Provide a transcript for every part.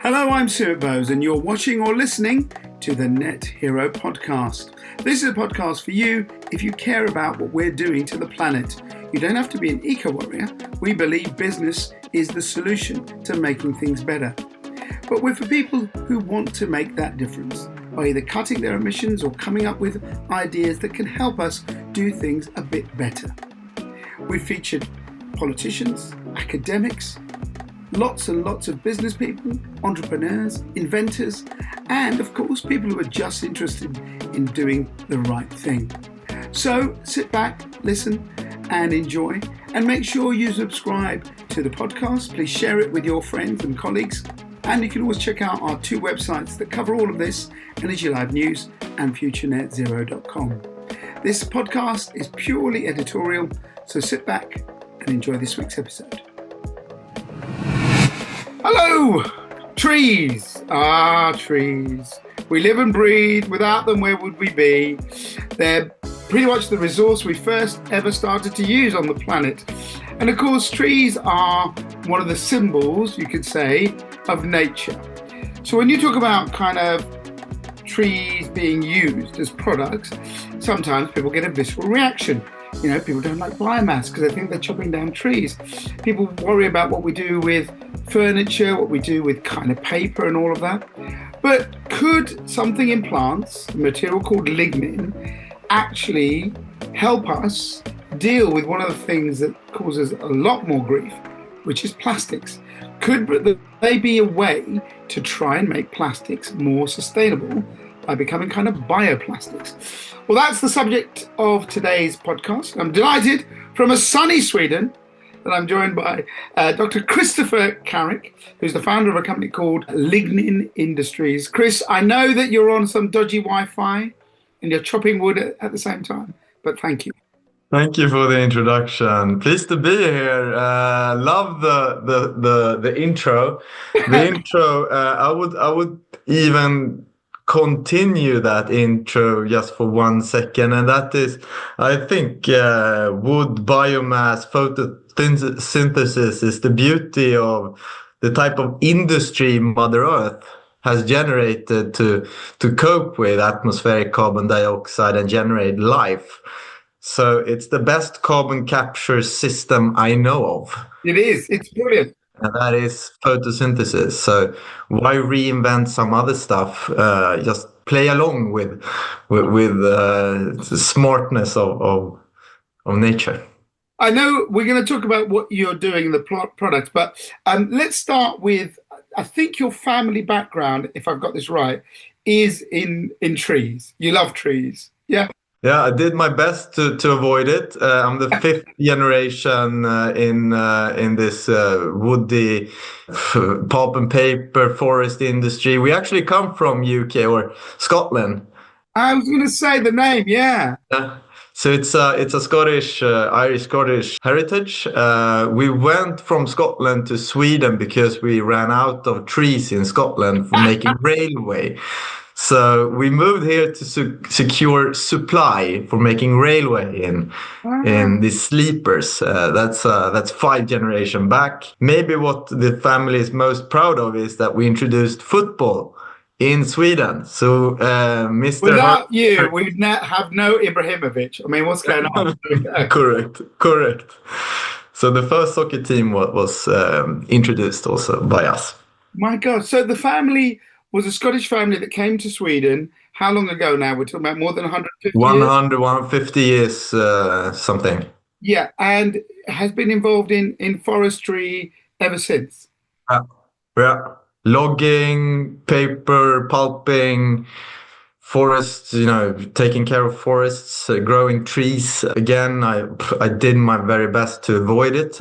Hello, I'm Sumit, and you're watching or listening to the Nethero podcast. This is a podcast for you if you care about what we're doing to the planet. You don't have to be an eco-warrior. We believe business is the solution to making things better. But we're for people who want to make that difference by either cutting their emissions or coming up with ideas that can help us do things a bit better. We've featured politicians, academics, lots and lots of business people, entrepreneurs, inventors, and of course people who are just interested in doing the right thing. So sit back, listen and enjoy, and make sure you subscribe to the podcast. Please share it with your friends and colleagues, and you can always check out our two websites that cover all of this, Energy Live News and futurenetzero.com. This podcast is purely editorial, so sit back and enjoy this week's episode. Hello, trees. Trees. We live and breathe. Without them, where would we be? They're pretty much the resource we first ever started to use on the planet. And of course, trees are one of the symbols, you could say, of nature. So when you talk about kind of trees being used as products, sometimes people get a visceral reaction. You know, people don't like biomass because they think they're chopping down trees. People worry about what we do with furniture, what we do with kind of paper and all of that. But could something in plants, a material called lignin, actually help us deal with one of the things that causes a lot more grief, which is plastics? Could they be a way to try and make plastics more sustainable by becoming kind of bioplastics? Well, that's the subject of today's podcast. I'm delighted from a sunny Sweden that I'm joined by Dr. Christopher Carrick, who's the founder of a company called Lignin Industries. Chris, I know that you're on some dodgy Wi-Fi and you're chopping wood at the same time, but thank you. Thank you for the introduction. Pleased to be here. Love the intro. The intro. I would even continue that intro just for 1 second, and that is, I think wood, biomass, photosynthesis is the beauty of the type of industry Mother Earth has generated to cope with atmospheric carbon dioxide and generate life. So it's the best carbon capture system I know of. It is. It's brilliant. And that is photosynthesis. So why reinvent some other stuff? Just play along with the smartness of nature. I know we're going to talk about what you're doing in the products, but let's start with, I think your family background, if I've got this right, is in trees. You love trees, yeah? Yeah, I did my best to avoid it. I'm the fifth generation in this woody pulp and paper forest industry. We actually come from UK or Scotland. I was going to say the name, yeah. So it's a Scottish, Irish-Scottish heritage. We went from Scotland to Sweden because we ran out of trees in Scotland for making railway. So we moved here to secure supply for making railway in these sleepers. That's 5 generations back. Maybe what the family is most proud of is that we introduced football in Sweden. So Mr. Without you, we'd have no Ibrahimovic. I mean, what's going on? Correct. So the first soccer team was introduced also by us. My God. So the family was a Scottish family that came to Sweden. How long ago now? We're talking about more than 150 years? 150 years, something. Yeah, and has been involved in forestry ever since. Yeah. Logging, paper, pulping, forests, taking care of forests, growing trees. Again, I did my very best to avoid it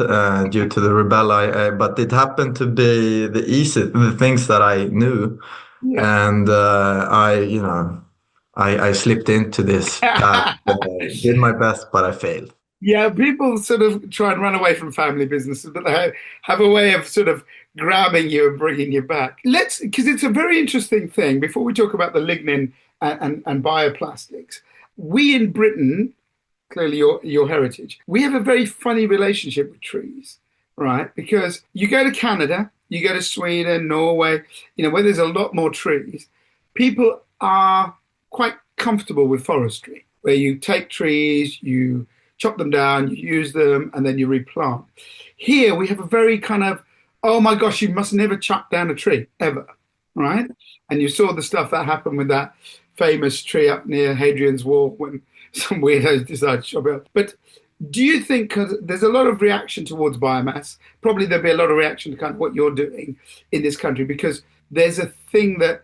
due to the rebel. But it happened to be the things that I knew. Yeah. And I slipped into this path. Did my best, but I failed. Yeah, people sort of try and run away from family businesses, but they have a way of sort of grabbing you and bringing you back. Because it's a very interesting thing. Before we talk about the lignin and bioplastics, we in Britain, clearly your heritage, we have a very funny relationship with trees, right? Because you go to Canada, you go to Sweden, Norway, where there's a lot more trees, people are quite comfortable with forestry, where you take trees, you chop them down, you use them, and then you replant. Here we have a very kind of, oh my gosh, you must never chop down a tree ever, right? And you saw the stuff that happened with that famous tree up near Hadrian's Wall when some weirdos decided to chop it up. But do you think, because there's a lot of reaction towards biomass, probably there'll be a lot of reaction to kind of what you're doing in this country, because there's a thing that,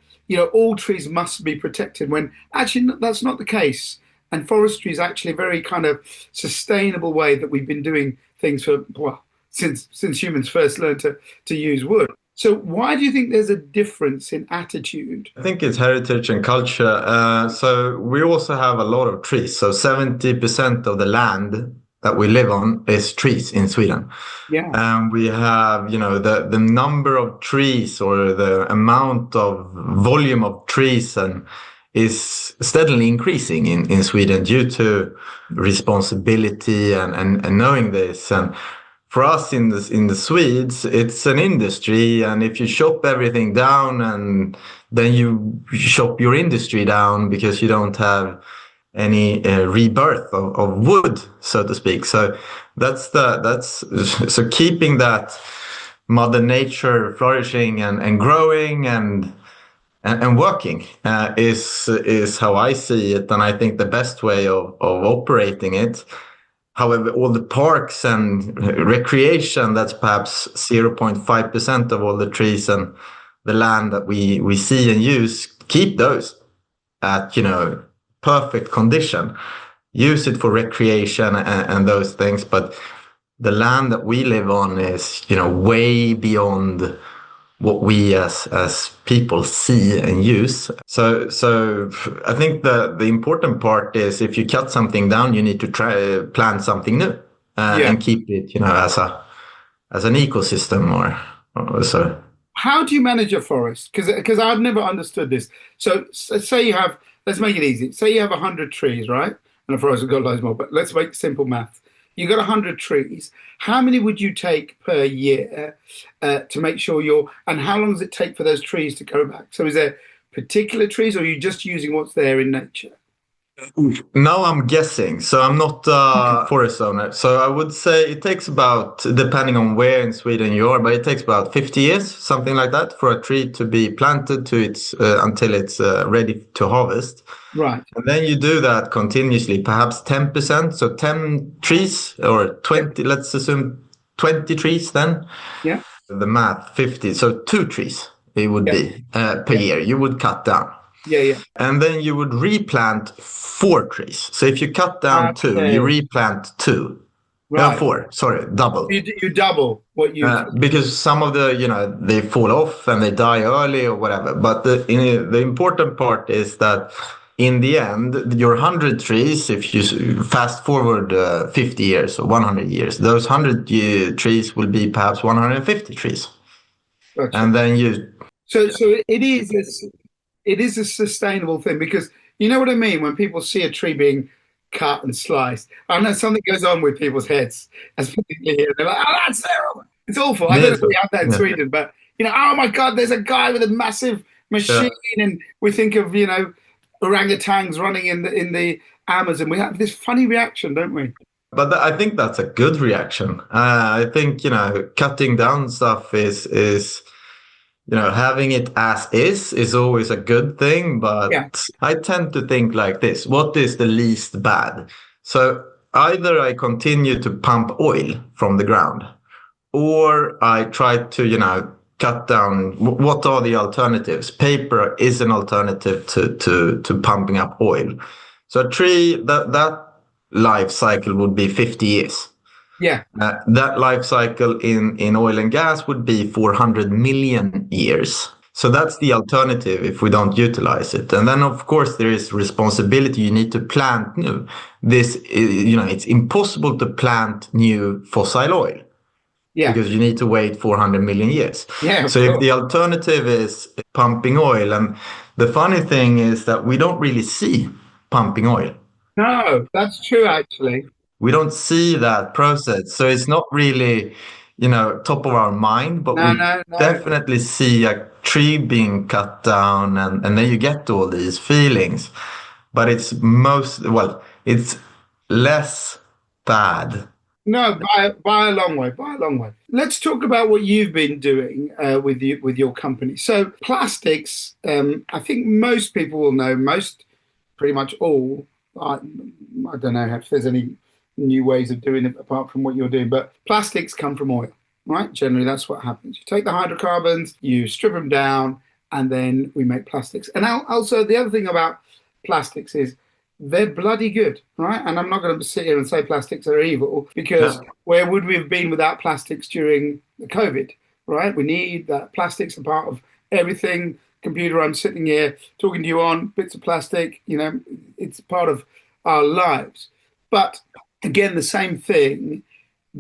all trees must be protected when actually that's not the case. And forestry is actually a very kind of sustainable way that we've been doing things for, well, since humans first learned to use wood. So why do you think there's a difference in attitude? I think it's heritage and culture. So we also have a lot of trees. So 70% of the land that we live on is trees in Sweden. Yeah. And we have, the number of trees or the amount of volume of trees and is steadily increasing in Sweden due to responsibility and knowing this. And for us in the Swedes, it's an industry, and if you chop everything down, and then you chop your industry down because you don't have any rebirth of wood, so to speak. So so keeping that Mother Nature flourishing and growing and working is how I see it, and I think the best way of operating it. However, all the parks and recreation, that's perhaps 0.5% of all the trees and the land that we see and use, keep those at, perfect condition. Use it for recreation and those things. But the land that we live on is, way beyond what we as people see and use. So I think the important part is if you cut something down, you need to try plant something new and keep it, as an ecosystem or so. How do you manage a forest? Because I've never understood this. So say you have, let's make it easy. Say you have 100 trees, right? And a forest has got loads more, but let's make simple math. You got 100 trees. How many would you take per year to make sure and how long does it take for those trees to grow back? So is there particular trees, or are you just using what's there in nature? Now I'm guessing. So I'm not a forest owner. So I would say it takes about, depending on where in Sweden you are, but it takes about 50 years, something like that, for a tree to be planted to its until it's ready to harvest. Right. And then you do that continuously, perhaps 10%. So 10 trees or 20, let's assume 20 trees then. Yeah. The math, 50. So 2 trees it would be per year. You would cut down. Yeah. And then you would replant 4 trees. So if you cut down 2, you replant 2. Right. 4, sorry, double. You double what you... because some of the, they fall off and they die early or whatever. But the important part is that in the end, your 100 trees, if you fast forward 50 years or 100 years, those 100 trees will be perhaps 150 trees. Gotcha. And then you... So it is a sustainable thing, because you know what I mean when people see a tree being cut and sliced. I know something goes on with people's heads as people hear. They're like, "Oh, that's terrible! It's awful." I don't know if we have that in Sweden, but oh my God, there's a guy with a massive machine, and we think of orangutans running in the Amazon. We have this funny reaction, don't we? But I think that's a good reaction. I think cutting down stuff is having it as is always a good thing, but I tend to think like this. What is the least bad? So either I continue to pump oil from the ground, or I try to, cut down. What are the alternatives? Paper is an alternative to pumping up oil. So a tree, that life cycle would be 50 years. Yeah. That life cycle in oil and gas would be 400 million years. So that's the alternative if we don't utilize it. And then, of course, there is responsibility. You need to plant new. This is, it's impossible to plant new fossil oil. Yeah. Because you need to wait 400 million years. Yeah. So if the alternative is pumping oil, and the funny thing is that we don't really see pumping oil. No, that's true, actually. We don't see that process. So it's not really, top of our mind, but No, we no, no. definitely see a tree being cut down, and then you get all these feelings. But it's less bad. No, by a long way, by a long way. Let's talk about what you've been doing with your company. So plastics, I think most people will know, pretty much all. I don't know if there's any new ways of doing it apart from what you're doing, but plastics come from oil, right? Generally, that's what happens. You take the hydrocarbons, you strip them down, and then we make plastics. And also, the other thing about plastics is they're bloody good, right? And I'm not going to sit here and say plastics are evil because Yeah. where would we have been without plastics during the COVID, right? We need that. Plastics are part of everything. Computer, I'm sitting here talking to you on bits of plastic, it's part of our lives. But again, the same thing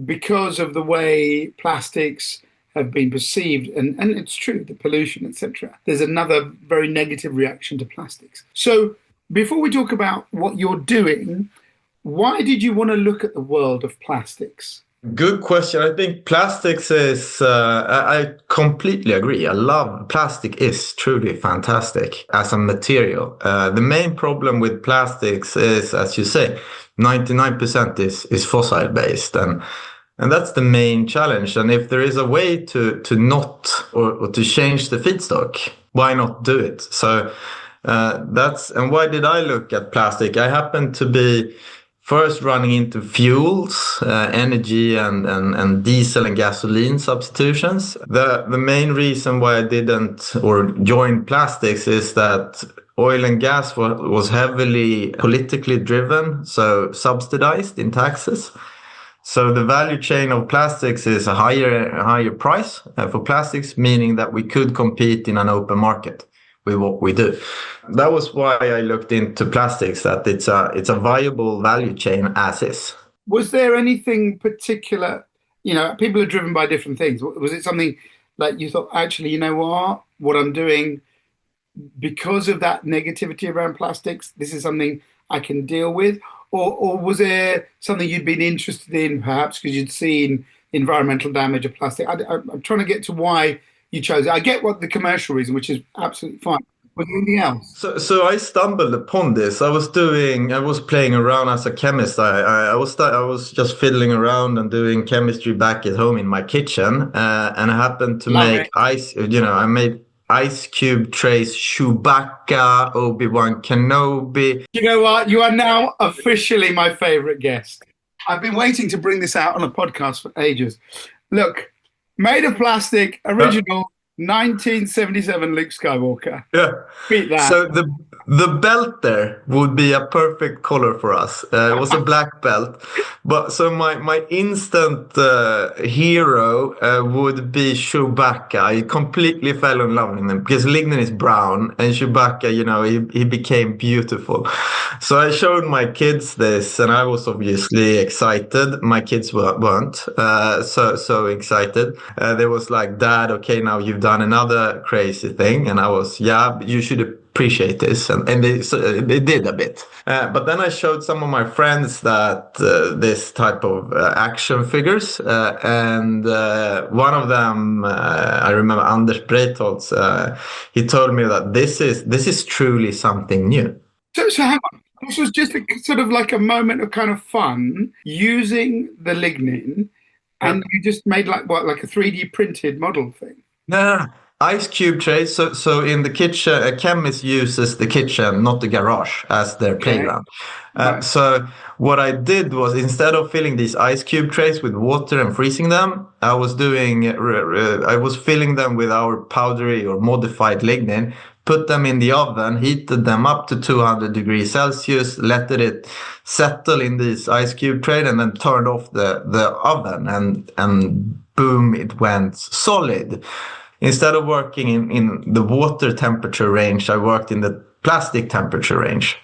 because of the way plastics have been perceived, and it's true, the pollution, etc. There's another very negative reaction to plastics. So before we talk about what you're doing, why did you want to look at the world of plastics? Good question. I think plastics is, I completely agree. I love plastic is truly fantastic as a material. The main problem with plastics is, as you say, 99% is fossil based. And that's the main challenge. And if there is a way to not or to change the feedstock, why not do it? So and why did I look at plastic? I happened to be first running into fuels, energy, and diesel and gasoline substitutions. The main reason why I didn't or joined plastics is that oil and gas was heavily politically driven, so subsidized in taxes. So the value chain of plastics is a higher price for plastics, meaning that we could compete in an open market with what we do. That was why I looked into plastics, that it's a viable value chain as is. Was there anything particular? People are driven by different things. Was it something like you thought, actually, you know what I'm doing because of that negativity around plastics, this is something I can deal with? Or was there something you'd been interested in, perhaps because you'd seen environmental damage of plastic? I'm trying to get to why you chose it. I get what the commercial reason, which is absolutely fine. Was there anything else? So I stumbled upon this. I was playing around as a chemist. I was just fiddling around and doing chemistry back at home in my kitchen, and I happened to Love make it. ice. I made ice cube trays, Chewbacca, Obi-Wan Kenobi. You know what? You are now officially my favorite guest. I've been waiting to bring this out on a podcast for ages. Look, made of plastic, Uh, original 1977 Luke Skywalker. Yeah. Beat that. So the belt there would be a perfect color for us. It was a black belt, but so my instant hero would be Chewbacca. I completely fell in love with him because Lignin is brown and Chewbacca, he became beautiful. So I showed my kids this, and I was obviously excited. My kids weren't so excited. They was like, "Dad, okay, now you've done another crazy thing," and I was, "Yeah, you should appreciate this," and they did a bit. But then I showed some of my friends that this type of action figures, and one of them, I remember Anders Breitholtz, he told me that this is truly something new. So hang on. This was just sort of like a moment of kind of fun using the lignin, Yeah. and you just made like a 3D printed model thing. No, no, no. Ice cube trays. So in the kitchen, a chemist uses the kitchen, not the garage, as their Okay. playground. Right. So what I did was, instead of filling these ice cube trays with water and freezing them, I was filling them with our powdery or modified lignin, put them in the oven, heated them up to 200 degrees Celsius, let it settle in this ice cube tray, and then turned off the oven, and boom, it went solid. Instead of working in the water temperature range, I worked in the plastic temperature range.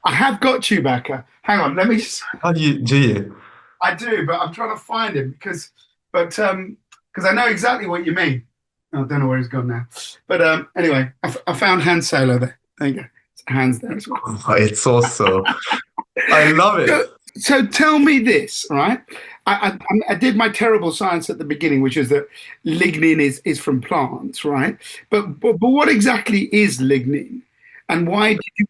I have got Chewbacca. Hang on, let me just. How do you? I do, but I'm trying to find him because I know exactly what you mean. I don't know where he's gone now. But anyway, I found Han Solo there. There you go. Hands there as well. Oh, it's also, I love it. So tell me this, right? I did my terrible science at the beginning, which is that lignin is from plants, right? But what exactly is lignin, and why did you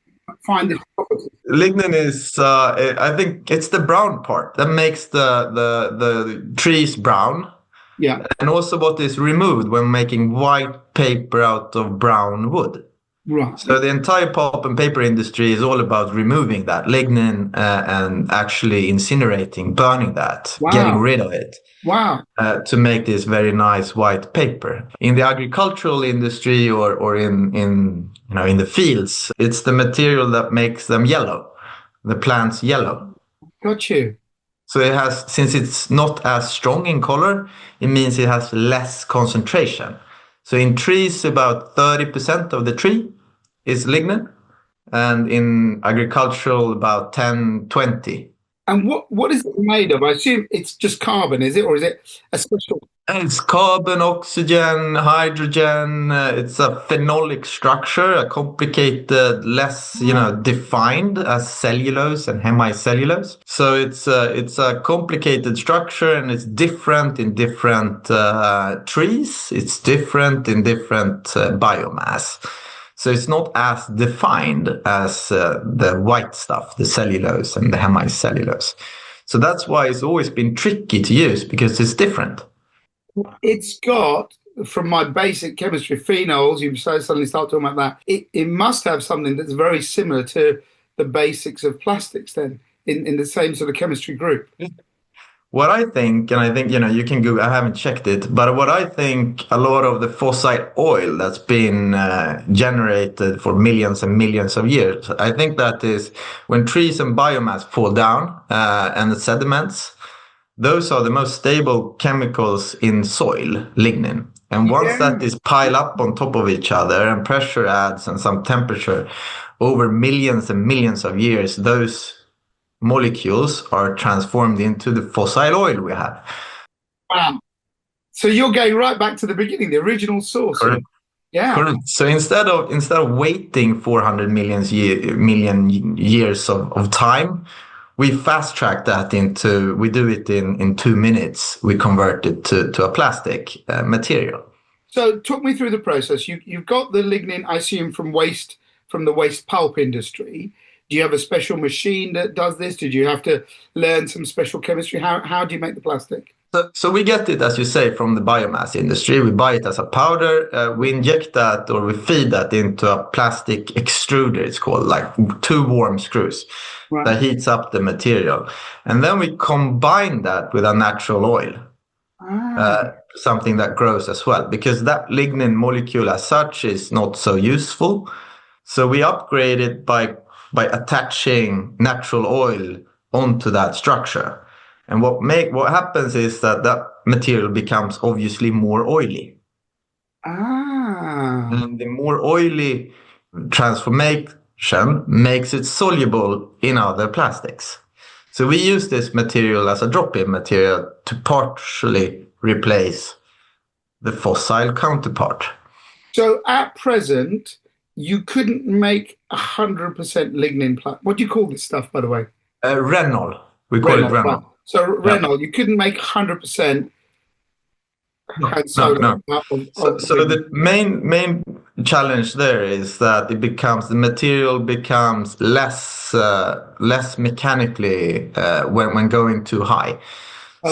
find this property? Lignin is, I think, it's the brown part that makes the trees brown, Yeah, and also what is removed when making white paper out of brown wood. So right. the entire pulp and paper industry is all about removing that lignin and actually incinerating, burning that, getting Wow, rid of it wow. to make this very nice white paper. In the agricultural industry or in the fields, it's the material that makes them yellow, the plants yellow. Got you. So it has, since it's not as strong in color, it means it has less concentration. So in trees, about 30% of the tree is lignin, and in agricultural, about 10-20. And what is it made of? I assume it's just carbon, is it, or is it a special? It's carbon, oxygen, hydrogen. It's a phenolic structure, a complicated, less, defined as cellulose and hemicellulose. So it's a complicated structure, and it's different in different trees. It's different in different biomass. So it's not as defined as the white stuff, the cellulose and the hemicellulose. So that's why it's always been tricky to use, because it's different. It's got, from my basic chemistry, phenols. You suddenly start talking about that. It must have something that's very similar to the basics of plastics, then, in the same sort of chemistry group. What I think, and I think, you can Google, I haven't checked it, but what I think a lot of the fossil oil that's been generated for millions and millions of years, I think that is when trees and biomass fall down and the sediments, those are the most stable chemicals in soil, lignin. And once Yeah. that is piled up on top of each other and pressure adds and some temperature over millions and millions of years, those molecules are transformed into the fossil oil we have. Wow. So you're going right back to the beginning, the original source. Correct. Yeah. Correct. So instead of waiting 400 million years of time, we fast track that we do it in 2 minutes. We convert it to a plastic material. So talk me through the process. You've got the lignin, I assume, from the waste pulp industry. Do you have a special machine that does this? Did you have to learn some special chemistry? How do you make the plastic? So we get it, as you say, from the biomass industry. We buy it as a powder. We inject that, or we feed that into a plastic extruder, it's called, like 2 warm screws Right. that heats up the material. And then we combine that with a natural oil, something that grows as well, because that lignin molecule as such is not so useful. So we upgrade it by attaching natural oil onto that structure. And what happens is that material becomes obviously more oily. And the more oily transformation makes it soluble in other plastics. So we use this material as a drop-in material to partially replace the fossil counterpart. So at present, you couldn't make 100% lignin plastic. What do you call this stuff, by the way? Renol. We call it Renol. Renol. Right. So Renol, you couldn't make 100% hand No. of So the main challenge there is that the material becomes less mechanically when going too high.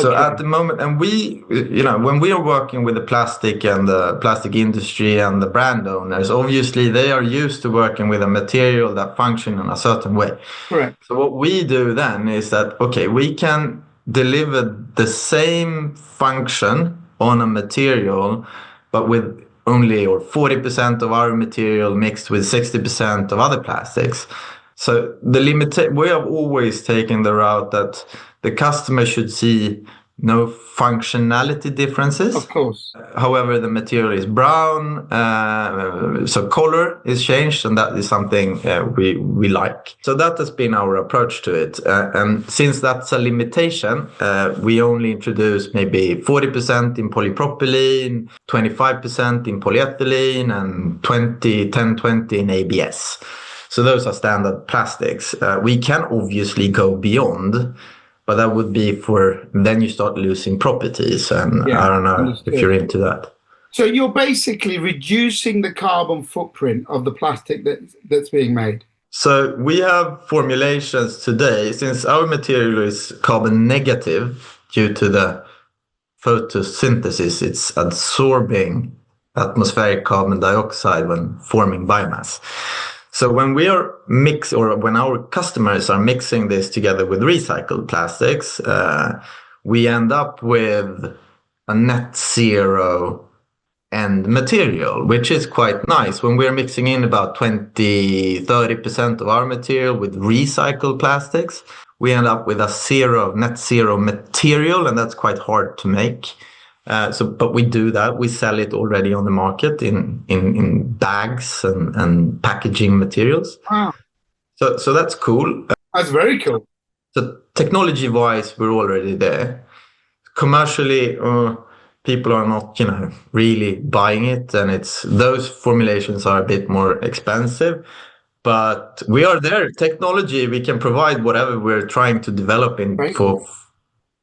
So Okay. at the moment, and when we are working with the plastic and the plastic industry and the brand owners, obviously they are used to working with a material that functions in a certain way. Correct. So what we do then is that, okay, we can deliver the same function on a material, but with only or 40% of our material mixed with 60% of other plastics. So we have always taken the route that the customer should see no functionality differences. Of course. However, the material is brown, so color is changed, and that is something we like. So that has been our approach to it. And since that's a limitation, we only introduce maybe 40% in polypropylene, 25% in polyethylene, and 10-20 in ABS. So those are standard plastics. We can obviously go beyond but that would be for then you start losing properties, and Yeah, I don't know if understood. you're into that. So you're basically reducing the carbon footprint of the plastic that's being made. So we have formulations today, since our material is carbon negative due to the photosynthesis, it's absorbing atmospheric carbon dioxide when forming biomass. So when we are or when our customers are mixing this together with recycled plastics, we end up with a net zero end material, which is quite nice. When we're mixing in about 20-30% of our material with recycled plastics, we end up with a net zero material, and that's quite hard to make. But we do that. We sell it already on the market in bags and packaging materials. Wow, So that's cool. that's very cool. So technology wise, we're already there. Commercially, people are not, really buying it, and those formulations are a bit more expensive. But we are there. Technology, we can provide whatever we're trying to develop in Very cool.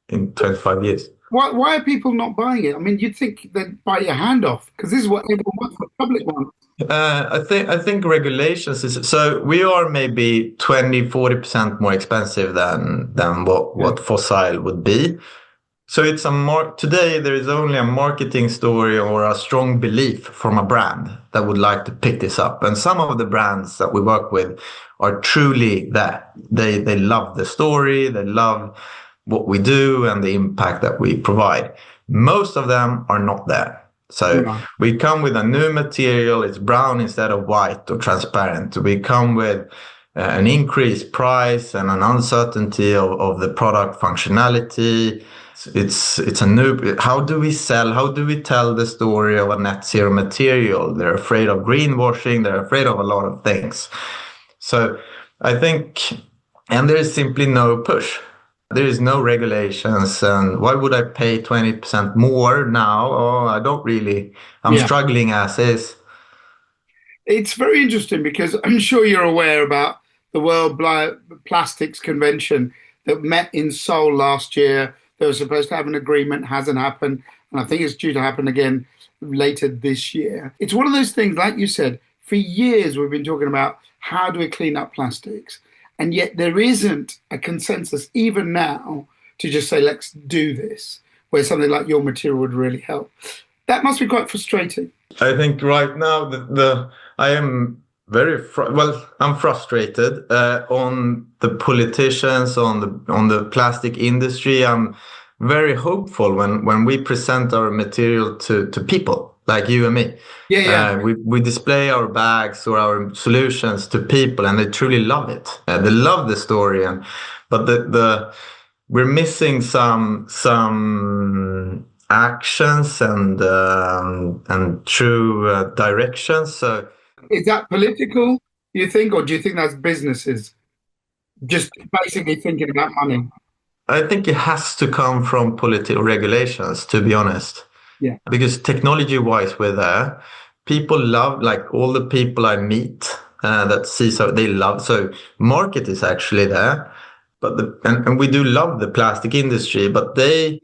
25 years. Why are people not buying it? I mean, you'd think they'd bite your hand off because this is what everyone wants, the public wants. I think regulations is so we are maybe 20-40% more expensive than what fossil would be. So it's today there is only a marketing story or a strong belief from a brand that would like to pick this up. And some of the brands that we work with are truly that. They love the story, they love what we do and the impact that we provide. Most of them are not there. So we come with a new material, it's brown instead of white or transparent. We come with an increased price and an uncertainty of the product functionality. It's a new, how do we tell the story of a net zero material? They're afraid of greenwashing, they're afraid of a lot of things. So I think, and there is simply no push. There is no regulations, and why would I pay 20% more now? Oh, I'm struggling as is. It's very interesting because I'm sure you're aware about the World Plastics Convention that met in Seoul last year. They were supposed to have an agreement, hasn't happened, and I think it's due to happen again later this year. It's one of those things, like you said, for years we've been talking about how do we clean up plastics, and yet there isn't a consensus even now to just say, let's do this, where something like your material would really help. That must be quite frustrating. I think right now I am I'm frustrated on the politicians, on the plastic industry. I'm very hopeful when we present our material to people like you and me. We display our bags or our solutions to people, and they truly love it. They love the story, but we're missing some actions and true directions. So. Is that political, you think, or do you think that's businesses just basically thinking about money? I think it has to come from political regulations, to be honest. Yeah. Because technology-wise, we're there. People love, like all the people I meet that see, so they love. So market is actually there, but and we do love the plastic industry, but they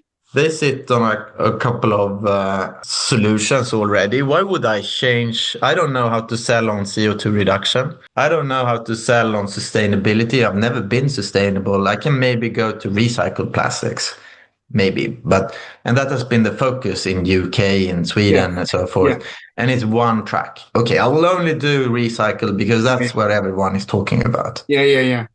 sit on a couple of solutions already. Why would I change? I don't know how to sell on CO2 reduction. I don't know how to sell on sustainability. I've never been sustainable. I can maybe go to recycled plastics, maybe. And that has been the focus in UK and Sweden and so forth. Yeah. And it's one track. Okay, I will only do recycle because that's what everyone is talking about. Yeah.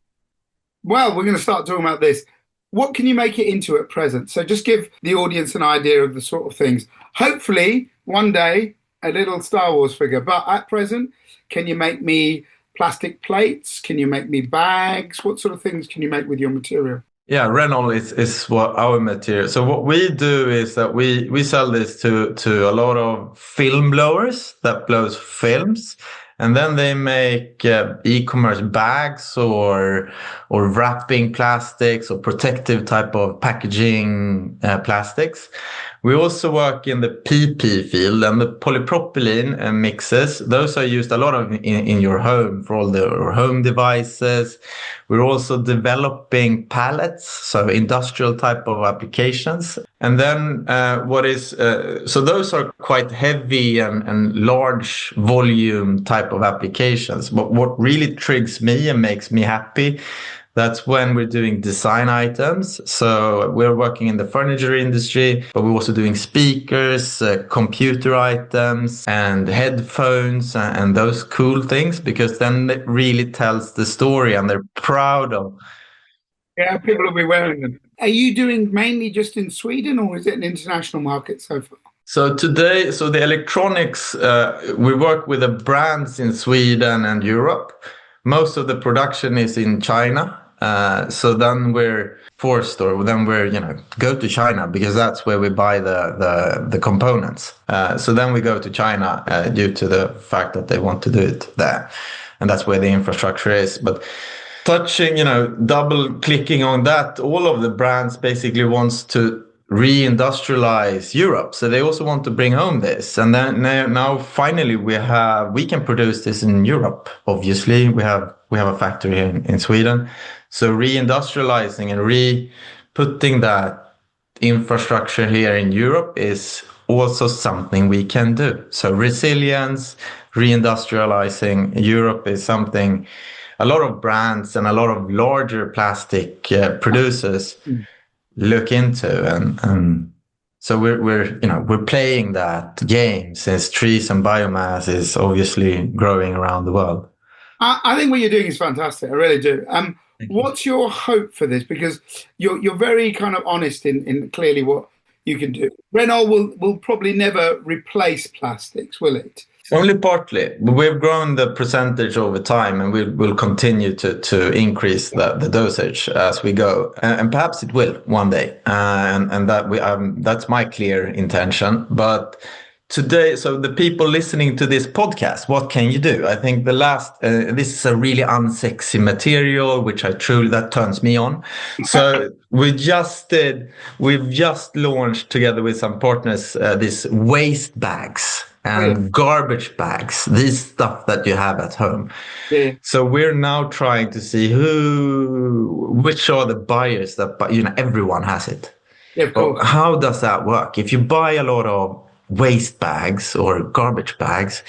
Well, we're going to start talking about this. What can you make it into at present? So just give the audience an idea of the sort of things. Hopefully, one day, a little Star Wars figure. But at present, can you make me plastic plates? Can you make me bags? What sort of things can you make with your material? Yeah, Reynolds is what our material. So what we do is that we sell this to a lot of film blowers that blows films. And then they make e-commerce bags or wrapping plastics or protective type of packaging plastics. We also work in the PP field, and the polypropylene mixes. Those are used a lot in your home for all the home devices. We're also developing pallets, so industrial type of applications. And then so those are quite heavy and large volume type of applications. But what really triggers me and makes me happy, that's when we're doing design items. So we're working in the furniture industry, but we're also doing speakers, computer items, and headphones, and those cool things, because then it really tells the story and they're proud of. Yeah, people will be wearing them. Are you doing mainly just in Sweden, or is it an international market so far? So the electronics, we work with the brands in Sweden and Europe. Most of the production is in China. So then we're forced, or then we're, go to China, because that's where we buy the components. So then we go to China due to the fact that they want to do it there. And that's where the infrastructure is. But touching, double clicking on that, all of the brands basically wants to reindustrialize Europe. So they also want to bring home this. And then now finally we can produce this in Europe. Obviously, we have a factory here in Sweden. So reindustrializing and putting that infrastructure here in Europe is also something we can do. So resilience, reindustrializing Europe is something a lot of brands and a lot of larger plastic producers look into, and so we're playing that game, since trees and biomass is obviously growing around the world. I think what you're doing is fantastic. I really do. What's your hope for this? Because you're very kind of honest in clearly what you can do. Renault will probably never replace plastics, will it? Only partly. We've grown the percentage over time, and we'll continue to increase the dosage as we go, and perhaps it will one day. And that that's my clear intention. But today, so the people listening to this podcast, what can you do? I think this is a really unsexy material, which that turns me on. So we've just launched together with some partners these waste bags and garbage bags, these stuff that you have at home. Yeah. So we're now trying to see which are the buyers that, everyone has it. Yeah, of course. How does that work? If you buy a lot of waste bags or garbage bags,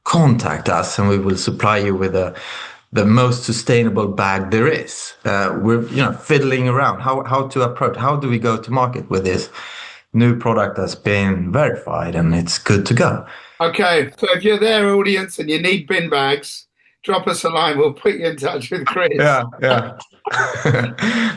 contact us and we will supply you with the most sustainable bag there is. We're fiddling around how to approach, how do we go to market with this new product that's been verified and it's good to go. Okay, so if you're there, audience, and you need bin bags, drop us a line. We'll put you in touch with Chris. Yeah.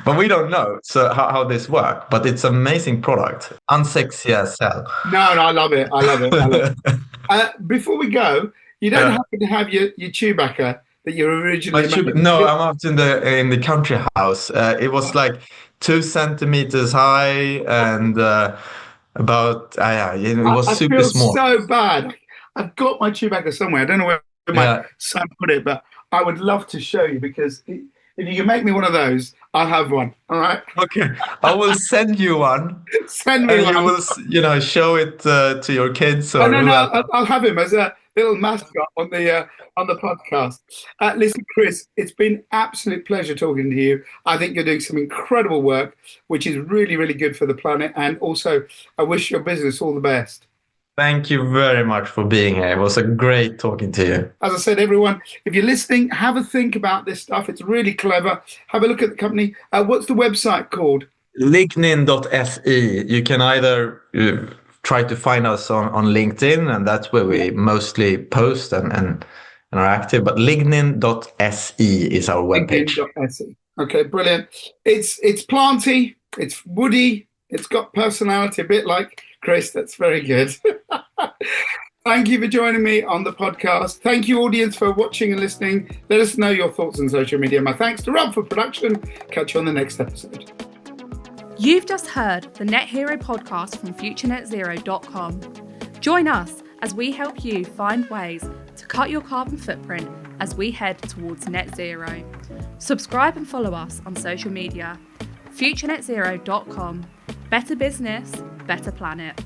But we don't know how this works. But it's an amazing product. Unsexy as hell. No, I love it. I love it. Before we go, you don't happen to have your Chewbacca that you originally made? No, I'm out in the country house. It was like 2 centimeters high and about it was super small. I feel so bad. I've got my Chewbacca somewhere. I don't know where my son put it, but I would love to show you, because if you can make me one of those, I'll have one. All right. Okay, I will send you one. Send me one. You will, show it to your kids. Or no. I'll have him as a little mascot on the podcast. Listen, Chris, it's been absolute pleasure talking to you. I think you're doing some incredible work, which is really, really good for the planet. And also, I wish your business all the best. Thank you very much for being here. It was a great talking to you. As I said, everyone, if you're listening, have a think about this stuff. It's really clever. Have a look at the company. What's the website called? Lignin.se. You can either try to find us on LinkedIn, and that's where we mostly post and are active. But lignin.se is our webpage. Lignin.se. Okay, brilliant. It's planty. It's woody. It's got personality, a bit like Chris. That's very good. Thank you for joining me on the podcast. Thank you, audience, for watching and listening. Let us know your thoughts on social media. My thanks to Rob for production. Catch you on the next episode. You've just heard the Net Hero podcast from futurenetzero.com. Join us as we help you find ways to to cut your carbon footprint as we head towards net zero. Subscribe and follow us on social media. futurenetzero.com. Better business, better planet.